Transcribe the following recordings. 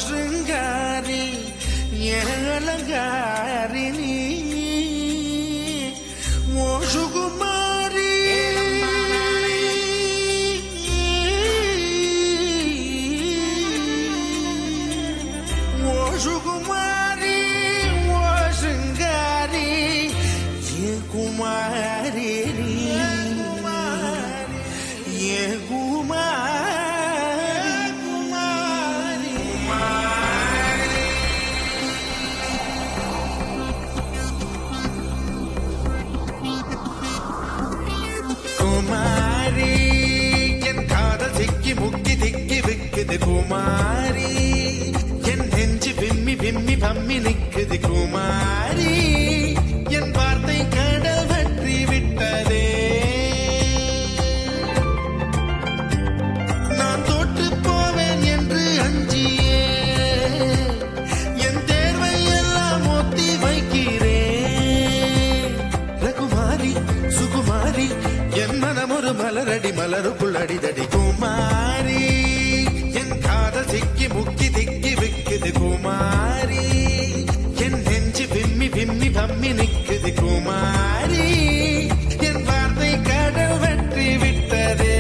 శృంగారి ఏలంగారిని ఓ సుకుమారి ఓ సుకుమారి ఓ శృంగారి ఏ కుమారి ఏ కుమారి குமாரி என் காதல் சிக்கி முக்கி திக்கி விக்குது குமாரி என் நெஞ்சு விம்மி விம்மி பம்மி நிக்குது குமாரி என் வார்த்தை கடல் வற்றி விட்டதே நான் தோற்று போவேன் என்று அஞ்சியே என் தேர்வை எல்லாம் ஒத்தி வைக்கிறேன் ரகுமாரி சுகுமாரி என் மனம் ஒரு மலரடி மலருக்குள் அடிதடி குமாரி என் காதல் சிக்கி முக்கி திக்கி விக்குது குமாரி என் நெஞ்சு விம்மி விம்மி பம்மி நிக்குது குமாரி என் வார்த்தை கடல் வெற்றி விட்டதே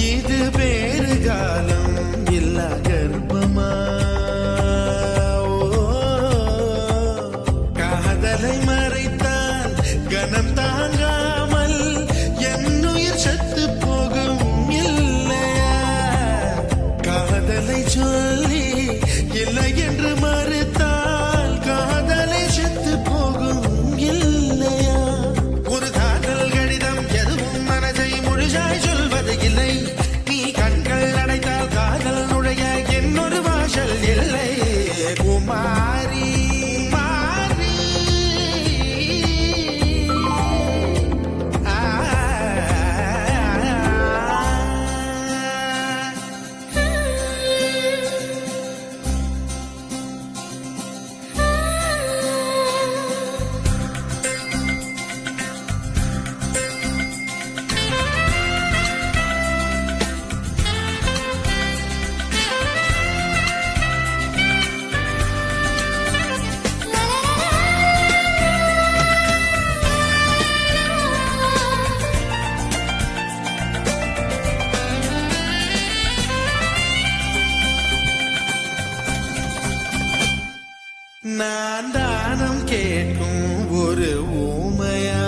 இது பேரு காலம் இல்ல கர்ப்பமா காதலை மறைத்தால் கனம் தாங்காமல் என்னுயிர் சத்து போகும் இல்லையா காதலை சொல்லி இல்லை என்று மறுத்தால் காதலை செத்து போகும் இல்லையா ஒரு காதல் கடிதம் எதுவும் மனதை முழுசாய் சொல்வது இல்லை நீ கண்கள் அடைத்தால் காதல் நுழைய என்னொரு வாசல் இல்லை குமாரி நான் தானம் கேட்கும் ஒரு ஊமையா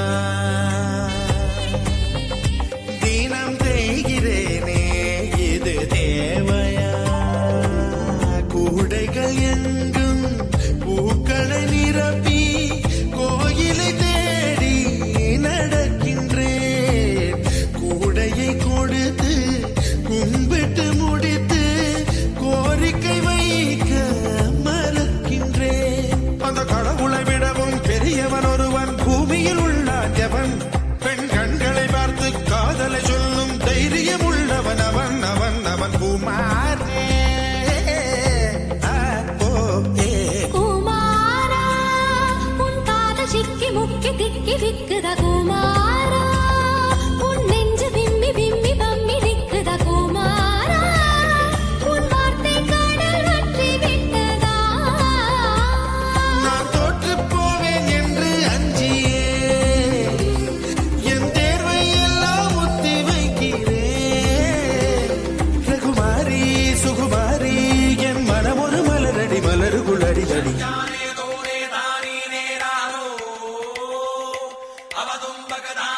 தினம் தேய்கிறேனே இது தேவையா கூடைகள் எங்கும் பூக்களை நிரப்பி கோயிலை தேடி நடக்கின்றேன் கூடையை கொடுத்து கும்பிட்டு முடித்து கோரிக்கை வைக்க அந்த கடவுளை விடவும் பெரியவன் ஒருவன் பூமியில் உள்ளான் எவன் பெண் கண்களை பார்த்து காதலை சொல்லும் தைரியம் உள்ளவன் அவன் அவன் அவன் குமாரே குமாரா உன் காதல் சிக்கி முக்கி திக்கி விக்குத குமாரா உன் நெஞ்சு விம்மி விம்மி பம்மி நிக்குத குமாரா உன் வார்த்தை கடல் வற்றி விட்டதா நான் தோற்று போவேன் என்று அஞ்சியே என் தேர்வை எல்லாம் ஒத்தி வைக்கிறேன் ரகுமாரி சுகுமாரி என் மனம் ஒரு மலரடி மலருக்குள் அடிதடி அவதும் பகதா